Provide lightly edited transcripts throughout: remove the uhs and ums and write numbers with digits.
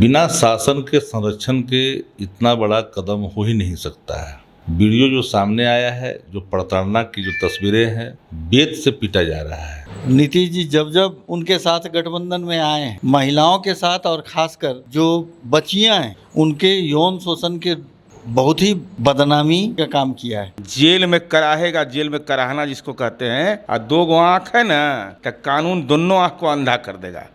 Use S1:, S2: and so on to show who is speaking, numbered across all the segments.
S1: बिना शासन के संरक्षण के इतना बड़ा कदम हो ही नहीं सकता है। वीडियो जो सामने आया है, जो प्रताड़ना की जो तस्वीरें हैं, बेत से पीटा जा रहा है।
S2: नीतीश जी जब जब उनके साथ गठबंधन में आए हैं, महिलाओं के साथ और खासकर जो बच्चियां हैं उनके यौन शोषण के बहुत ही बदनामी का काम किया है।
S3: जेल में कराहेगा, जेल में कराहना जिसको कहते हैं, और दो गो आँख है ना, तो कानून दोनों आँख को अंधा कर देगा।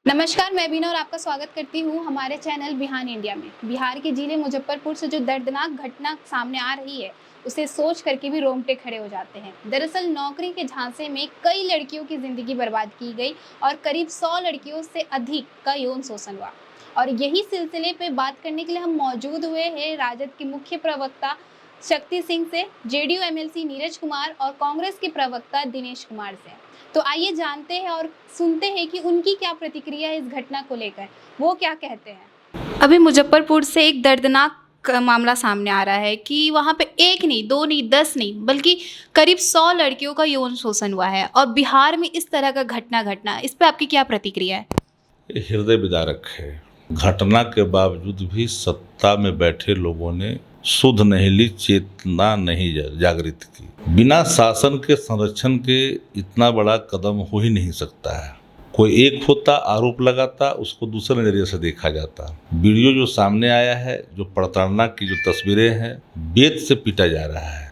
S4: नमस्कार, मैं बीना और आपका स्वागत करती हूँ हमारे चैनल बिहान इंडिया में। बिहार के जिले मुजफ्फरपुर से जो दर्दनाक घटना सामने आ रही है, उसे सोच करके भी रोंगटे खड़े हो जाते हैं। दरअसल नौकरी के झांसे में कई लड़कियों की जिंदगी बर्बाद की गई और करीब 100 लड़कियों से अधिक का यौन शोषण हुआ। और यही सिलसिले पे बात करने के लिए हम मौजूद हुए हैं राजद के मुख्य प्रवक्ता शक्ति सिंह से, जेडीयू एमएलसी नीरज कुमार और कांग्रेस के प्रवक्ता दिनेश कुमार से। तो आइए जानते हैं और सुनते हैं कि उनकी क्या प्रतिक्रिया है इस घटना को लेकर, वो क्या कहते हैं। अभी मुजफ्फरपुर से एक दर्दनाक मामला सामने आ रहा है कि वहाँ पे एक नहीं, दो नहीं, 10 नहीं, बल्कि करीब 100 लड़कियों का यौन शोषण हुआ है और बिहार में इस तरह का घटना, इस पे आपकी क्या प्रतिक्रिया है?
S1: ये हृदय विदारक है। घटना के बावजूद भी सत्ता में बैठे लोगों ने सुध नहीं ली, चेतना नहीं जागृत की। बिना शासन के संरक्षण के इतना बड़ा कदम हो ही नहीं सकता है। कोई एक होता, आरोप लगाता, उसको दूसरे नजरिए से देखा जाता। वीडियो जो सामने आया है, जो प्रताड़ना की जो तस्वीरें हैं, बेत से पीटा जा रहा है।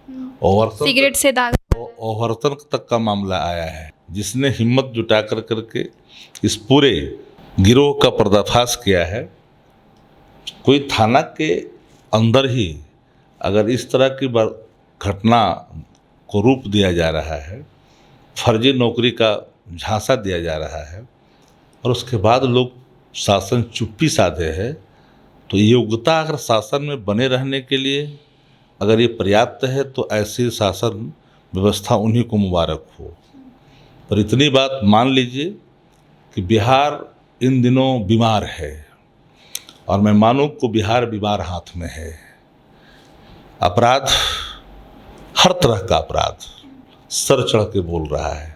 S4: सिगरेट से दाग,
S1: ओवरतन तक का मामला आया है, जिसने हिम्मत जुटा करके इस पूरे गिरोह का पर्दाफाश किया है। कोई थाना के अंदर ही अगर इस तरह की घटना को रूप दिया जा रहा है, फर्जी नौकरी का झांसा दिया जा रहा है, और उसके बाद लोग शासन चुप्पी साधे है, तो योग्यता अगर शासन में बने रहने के लिए अगर ये पर्याप्त है, तो ऐसी शासन व्यवस्था उन्हीं को मुबारक हो। पर इतनी बात मान लीजिए कि बिहार इन दिनों बीमार है, और मैं मानूं को बिहार बीमार हाथ में है। अपराध, हर तरह का अपराध सर चढ़ के बोल रहा है।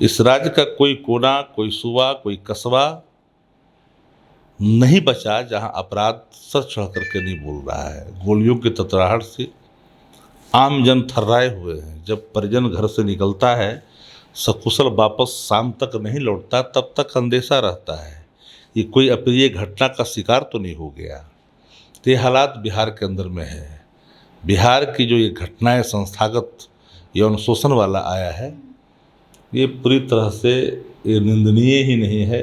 S1: इस राज्य का कोई कोना, कोई सूबा, कोई कस्बा नहीं बचा जहां अपराध सर चढ़ करके नहीं बोल रहा है। गोलियों की ततराहट से आम जन थर्राए हुए हैं। जब परिजन घर से निकलता है, सकुशल वापस शाम तक नहीं लौटता, तब तक अंदेशा रहता है ये कोई अप्रिय घटना का शिकार तो नहीं हो गया। तो ये हालात बिहार के अंदर में है। बिहार की जो ये घटनाएं संस्थागत यौन शोषण वाला आया है, ये पूरी तरह से ये निंदनीय ही नहीं है।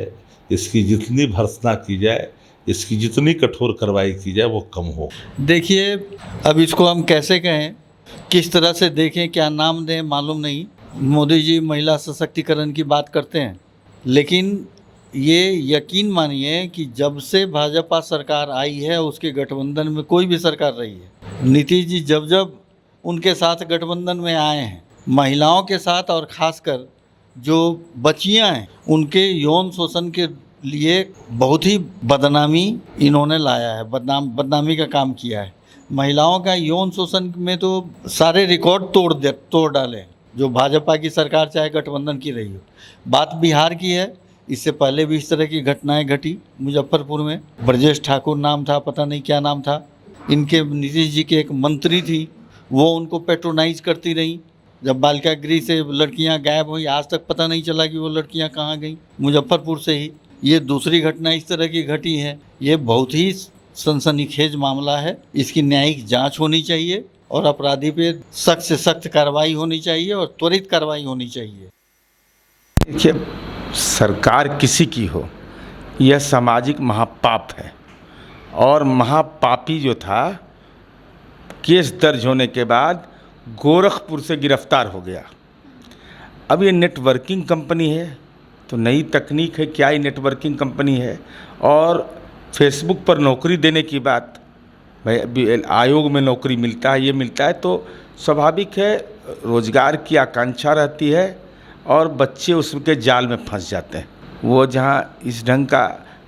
S1: इसकी जितनी भर्त्सना की जाए, इसकी जितनी कठोर कार्रवाई की जाए, वो कम हो।
S2: देखिए, अब इसको हम कैसे कहें, किस तरह से देखें, क्या नाम दें, मालूम नहीं। मोदी जी महिला सशक्तिकरण की बात करते हैं, लेकिन ये यकीन मानिए कि जब से भाजपा सरकार आई है, उसके गठबंधन में कोई भी सरकार रही है, नीतीश जी जब जब उनके साथ गठबंधन में आए हैं, महिलाओं के साथ और खासकर जो बच्चियां हैं उनके यौन शोषण के लिए बहुत ही बदनामी इन्होंने लाया है, बदनामी का काम किया है। महिलाओं का यौन शोषण में तो सारे रिकॉर्ड तोड़ डाले, जो भाजपा की सरकार चाहे गठबंधन की रही हो। बात बिहार की है, इससे पहले भी इस तरह की घटनाएं घटी मुजफ्फरपुर में। ब्रजेश ठाकुर नाम था, पता नहीं क्या नाम था, इनके नीतीश जी के एक मंत्री थी, वो उनको पेट्रोनाइज करती रही। जब बालिका गृह से लड़कियां गायब हुई, आज तक पता नहीं चला कि वो लड़कियां कहाँ गई। मुजफ्फरपुर से ही ये दूसरी घटना इस तरह की घटी है। ये बहुत ही सनसनीखेज मामला है। इसकी न्यायिक जाँच होनी चाहिए और अपराधी पे सख्त से सख्त कार्रवाई होनी चाहिए और त्वरित कार्रवाई होनी चाहिए।
S3: देखिए, सरकार किसी की हो, यह सामाजिक महापाप है। और महापापी जो था, केस दर्ज होने के बाद गोरखपुर से गिरफ्तार हो गया। अब ये नेटवर्किंग कंपनी है, तो नई तकनीक है, क्या ये नेटवर्किंग कंपनी है। और फेसबुक पर नौकरी देने की बात, भाई आयोग में नौकरी मिलता है, ये मिलता है, तो स्वाभाविक है रोजगार की आकांक्षा रहती है और बच्चे उसके जाल में फंस जाते हैं। वो जहाँ इस ढंग का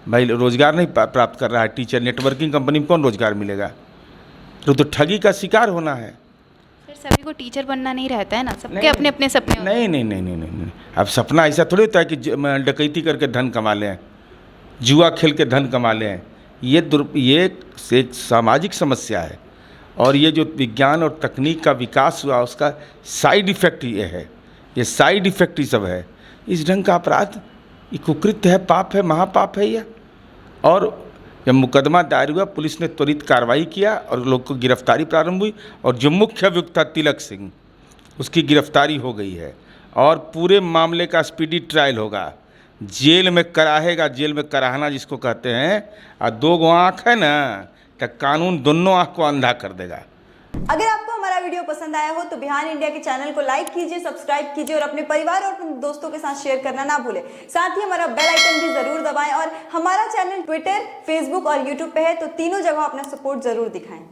S3: भाई रोजगार नहीं प्राप्त कर रहा है टीचर, नेटवर्किंग कंपनी में कौन रोजगार मिलेगा? तो ठगी का शिकार होना है।
S4: सभी को टीचर बनना नहीं रहता है ना, सबके अपने अपने सपने होते हैं।
S3: नहीं। अब सपना ऐसा थोड़ी होता है कि डकैती करके धन कमा लें, जुआ खेल के धन कमा लें। ये एक सामाजिक समस्या है, और ये जो विज्ञान और तकनीक का विकास हुआ उसका साइड इफ़ेक्ट ये है, ये साइड इफ़ेक्ट ही सब है। इस ढंग का अपराध ये कुकृत्य है, पाप है, महापाप है यह। और जब मुकदमा दायर हुआ, पुलिस ने त्वरित कार्रवाई किया और लोग को गिरफ्तारी प्रारंभ हुई, और जो मुख्य अभियुक्त था तिलक सिंह, उसकी गिरफ्तारी हो गई है, और पूरे मामले का स्पीडी ट्रायल होगा। जेल में कराहेगा, जेल में कराहना जिसको कहते हैं। और 2 आँख है ना, तो कानून दोनों आँख को अंधा कर देगा।
S5: अगर आपको हमारा वीडियो पसंद आया हो तो बिहान इंडिया के चैनल को लाइक कीजिए, सब्सक्राइब कीजिए और अपने परिवार और अपने दोस्तों के साथ शेयर करना ना भूलें। साथ ही हमारा बेल आइकन भी जरूर दबाएं, और हमारा चैनल ट्विटर, फेसबुक और यूट्यूब पे है, तो तीनों जगह अपना सपोर्ट जरूर दिखाएं।